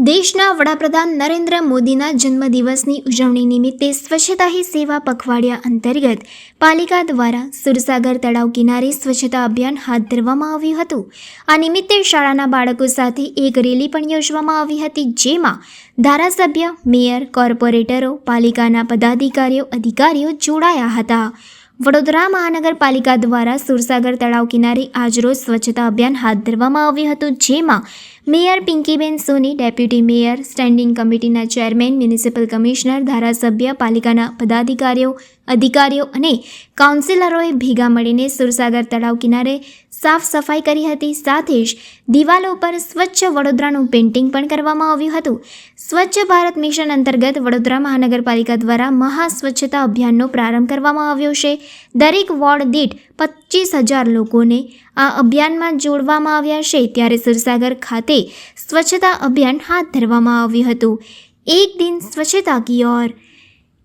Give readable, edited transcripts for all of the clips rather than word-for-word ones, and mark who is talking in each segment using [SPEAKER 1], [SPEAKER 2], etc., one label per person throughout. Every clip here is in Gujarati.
[SPEAKER 1] દેશના વડાપ્રધાન નરેન્દ્ર મોદીના જન્મદિવસની ઉજવણી નિમિત્તે સ્વચ્છતા હી સેવા પખવાડિયા અંતર્ગત પાલિકા દ્વારા સુરસાગર તળાવ કિનારે સ્વચ્છતા અભિયાન હાથ ધરવામાં આવ્યું હતું। આ નિમિત્તે શાળાના બાળકો સાથે એક રેલી પણ યોજવામાં આવી હતી, જેમાં ધારાસભ્ય, મેયર, કોર્પોરેટરો, પાલિકાના પદાધિકારીઓ, અધિકારીઓ જોડાયા હતા। વડોદરા મહાનગરપાલિકા દ્વારા સુરસાગર તળાવ કિનારે આજરોજ સ્વચ્છતા અભિયાન હાથ ધરવામાં આવ્યું હતું, જેમાં મેયર પિંકીબેન સોની, ડેપ્યુટી મેયર, સ્ટેન્ડિંગ કમિટીના ચેરમેન, મ્યુનિસિપલ કમિશનર, ધારાસભ્ય, પાલિકાના પદાધિકારીઓ, અધિકારીઓ અને કાઉન્સિલરોએ ભેગા મળીને સુરસાગર તળાવ કિનારે સાફ સફાઈ કરી હતી। સાથે જ દિવાલો પર સ્વચ્છ વડોદરાનું પેઇન્ટિંગ પણ કરવામાં આવ્યું હતું। સ્વચ્છ ભારત મિશન અંતર્ગત વડોદરા મહાનગરપાલિકા દ્વારા મહા સ્વચ્છતા અભિયાનનો પ્રારંભ કરવામાં આવ્યો છે। દરેક વોર્ડ દીઠ 25,000 લોકોને આ અભિયાનમાં જોડવામાં આવ્યા છે। ત્યારે સુરસાગર ખાતે સ્વચ્છતા અભિયાન હાથ ધરવામાં આવ્યું હતું। એક દિન સ્વચ્છતા કી ઓર,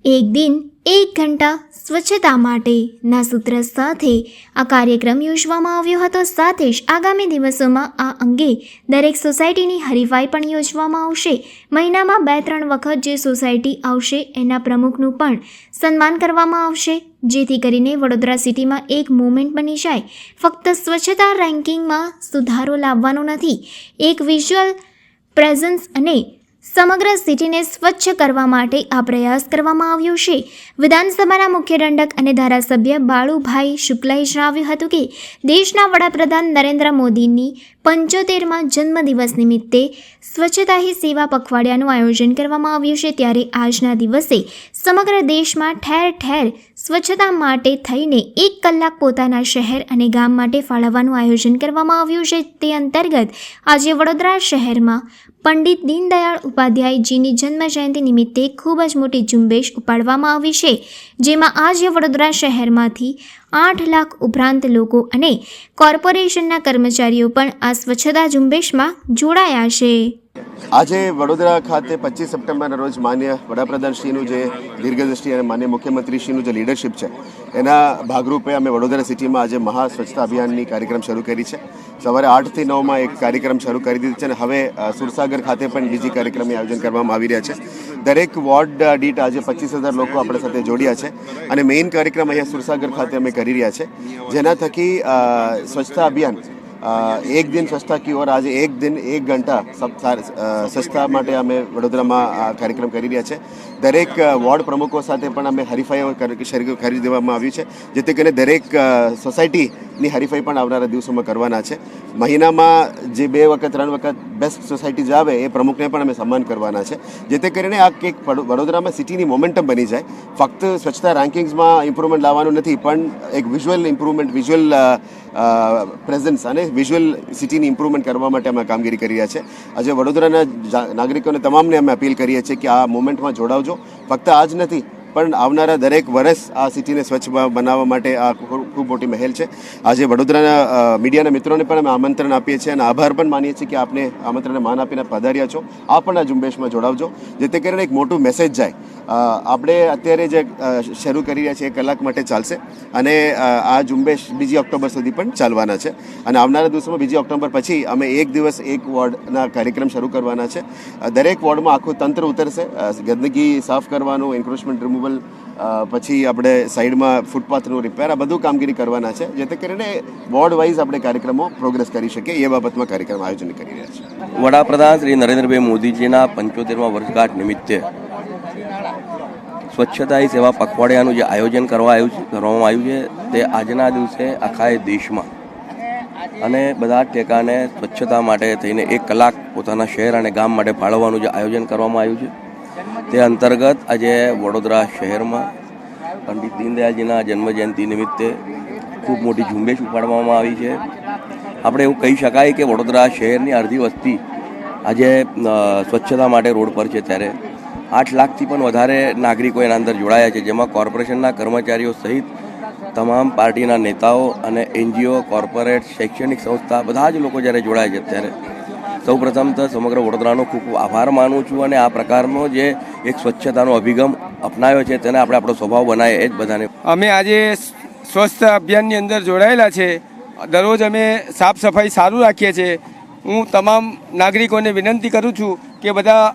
[SPEAKER 1] એક દિન એક ઘંટા સ્વચ્છતા માટેના સૂત્ર સાથે આ કાર્યક્રમ યોજવામાં આવ્યો હતો। સાથે જ આગામી દિવસોમાં આ અંગે દરેક સોસાયટીની હરીફાઈ પણ યોજવામાં આવશે। મહિનામાં 2-3 વખત જે સોસાયટી આવશે એના પ્રમુખનું પણ સન્માન કરવામાં આવશે, જેથી કરીને વડોદરા સિટીમાં એક મૂવમેન્ટ બની જાય। ફક્ત સ્વચ્છતા રેન્કિંગમાં સુધારો લાવવાનો નથી, એક વિઝ્યુઅલ પ્રેઝન્સ અને સમગ્ર સિટીને સ્વચ્છ કરવા માટે આ પ્રયાસ કરવામાં આવ્યો છે। વિધાનસભાના મુખ્ય દંડક અને ધારાસભ્ય બાળુભાઈ શુક્લાએ જણાવ્યું હતું કે દેશના વડાપ્રધાન નરેન્દ્ર મોદીની 75મા જન્મદિવસ નિમિત્તે સ્વચ્છતા હી સેવા પખવાડિયાનું આયોજન કરવામાં આવ્યું છે। ત્યારે આજના દિવસે સમગ્ર દેશમાં ઠેર ઠેર સ્વચ્છતા માટે થઈને 1 કલાક પોતાના શહેર અને ગામ માટે ફાળવવાનું આયોજન કરવામાં આવ્યું છે। તે અંતર્ગત આજે વડોદરા શહેરમાં પંડિત દીનદયાળ ઉપાધ્યાયજીની જન્મજયંતિ નિમિત્તે ખૂબ જ મોટી ઝુંબેશ ઉપાડવામાં આવી છે, જેમાં આજે વડોદરા શહેરમાંથી 8 લાખ ઉપરાંત લોકો અને કોર્પોરેશનના કર્મચારીઓ પણ આ સ્વચ્છતા ઝુંબેશમાં જોડાયા છે।
[SPEAKER 2] આજે વડોદરા ખાતે 25 સપ્ટેમ્બરના રોજ માન્ય વડાપ્રધાનશ્રીનું જે દીર્ઘદ્રષ્ટિ અને માન્ય મુખ્યમંત્રીશ્રીનું જે લીડરશિપ છે એના ભાગરૂપે અમે વડોદરા સિટીમાં આજે મહા સ્વચ્છતા અભિયાનની કાર્યક્રમ શરૂ કરી છે। સવારે 8 થી 9માં એક કાર્યક્રમ શરૂ કરી દીધી છે અને હવે સુરસાગર ખાતે પણ બીજી કાર્યક્રમનું આયોજન કરવામાં આવી રહ્યા છે। દરેક વોર્ડ દીઠ આજે 25,000 લોકો આપણા સાથે જોડ્યા છે અને મેઇન કાર્યક્રમ અહીંયા સુરસાગર ખાતે અમે કરી રહ્યા છે, જેના થકી સ્વચ્છતા અભિયાન એક દિન સ્વચ્છતા કી ઓર આજે એક દિન એક ઘંટા સ્વચ્છતા માટે અમે વડોદરામાં આ કાર્યક્રમ કરી રહ્યા છે। દરેક વોર્ડ પ્રમુખો સાથે પણ અમે હરીફાઈઓ કરી દેવામાં આવી છે, જેથી કરીને દરેક સોસાયટીની હરીફાઈ પણ આવનારા દિવસોમાં કરવાના છે। મહિનામાં જે 2 વખત 3 વખત બેસ્ટ સોસાયટી આવે એ પ્રમુખને પણ અમે સન્માન કરવાના છે, જેથી કરીને આ એક વડોદરામાં સિટીની મોમેન્ટમ બની જાય। ફક્ત સ્વચ્છતા રેન્કિંગ્સમાં ઇમ્પ્રુવમેન્ટ લાવવાનું નથી, પણ એક વિઝ્યુઅલ ઇમ્પ્રુવમેન્ટ, વિઝ્યુઅલ પ્રેઝન્સ અને વિઝ્યુઅલ સિટીની ઇમ્પ્રુવમેન્ટ કરવા માટે અમે કામગીરી કરી રહ્યા છે। આજે વડોદરાના નાગરિકોને તમામને અમે અપીલ કરીએ છીએ કે આ મોમેન્ટમાં જોડાવજો। ફક્ત આજ નથી પણ આવનારા દરેક વર્ષ આ સિટીને સ્વચ્છ બનાવવા માટે આ ખૂબ મોટી મહેલ છે। આજે વડોદરાના મીડિયાના મિત્રોને પણ અમે આમંત્રણ આપીએ છીએ અને આભાર પણ માનીએ છીએ કે આપને આમંત્રણને માન આપીને પધાર્યા છો। આ પણ આ ઝુંબેશમાં જોડાવજો, જેથી કરીને એક મોટું મેસેજ જાય। આપણે અત્યારે જે શરૂ કરી રહ્યા છીએ 1 કલાક માટે ચાલશે અને આ ઝુંબેશ 2 ઓક્ટોબર સુધી પણ ચાલવાના છે અને આવનારા દિવસોમાં 2 ઓક્ટોબર પછી અમે એક દિવસ એક વોર્ડના કાર્યક્રમ શરૂ કરવાના છે। દરેક વોર્ડમાં આખું તંત્ર ઉતરશે, ગંદકી સાફ કરવાનું, એન્ક્રોચમેન્ટ રિમૂવલ, પછી આપણે સાઈડમાં ફૂટપાથનું રિપેર, આ બધું કામગીરી કરવાના છે, જેથી કરીને વોર્ડ વાઇઝ આપણે કાર્યક્રમો પ્રોગ્રેસ કરી શકીએ એ બાબતમાં કાર્યક્રમ આયોજન કરી રહ્યા છે।
[SPEAKER 3] વડાપ્રધાન શ્રી નરેન્દ્રભાઈ મોદીજીના 75મા વર્ષગાંઠ નિમિત્તે સ્વચ્છતા હી સેવા પખવાડિયાનું જે આયોજન કરવામાં આવ્યું છે તે આજના દિવસે આખા દેશમાં અને બધા ટેકાને સ્વચ્છતા માટે થઈને 1 કલાક પોતાના શહેર અને ગામ માટે ફાળવવાનું જે આયોજન કરવામાં આવ્યું છે તે અંતર્ગત આજે વડોદરા શહેરમાં પંડિત દીનદયાળજીના જન્મજયંતિ નિમિત્તે ખૂબ મોટી ઝુંબેશ ઉપાડવામાં આવી છે। આપણે એવું કહી શકાય કે વડોદરા શહેરની અડધી વસ્તી આજે સ્વચ્છતા માટે રોડ પર છે, ત્યારે 8 લાખથી પણ વધારે નાગરિકો એના અંદર જોડાયા છે, જેમાં કોર્પોરેશનના કર્મચારીઓ સહિત તમામ પાર્ટીના નેતાઓ અને NGO, કોર્પોરેટ, શૈક્ષણિક સંસ્થા બધા જ લોકો જ્યારે જોડાય છે, ત્યારે સૌપ્રથમ તો સમગ્ર વડોદરાનો ખૂબ ખૂબ આભાર માનું છું અને આ પ્રકારનો જે એક સ્વચ્છતાનો અભિગમ અપનાવ્યો છે તેને આપણે આપણો સ્વભાવ બનાવીએ એ જ બધાને।
[SPEAKER 4] અમે આજે સ્વચ્છતા અભિયાનની અંદર જોડાયેલા છે। દરરોજ અમે સાફ સફાઈ સારું રાખીએ છીએ। હું તમામ નાગરિકોને વિનંતી કરું છું કે બધા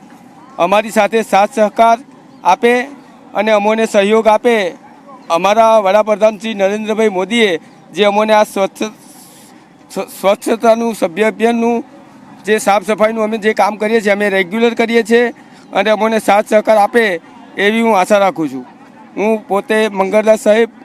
[SPEAKER 4] અમારી સાથે સાથ સહકાર આપે અને અમોને સહયોગ આપે. અમારા વડાપ્રધાન શ્રી નરેન્દ્રભાઈ મોદીએ જે અમોને આ સ્વચ્છતાનું સભ્ય અભિયાનનું જે સાફ સફાઈનું અમે જે કામ કરીએ છીએ અમે રેગ્યુલર કરીએ છીએ અને અમોને સાથ સહકાર આપે એવી હું આશા રાખું છું. હું પોતે મંગળદાસ સાહેબ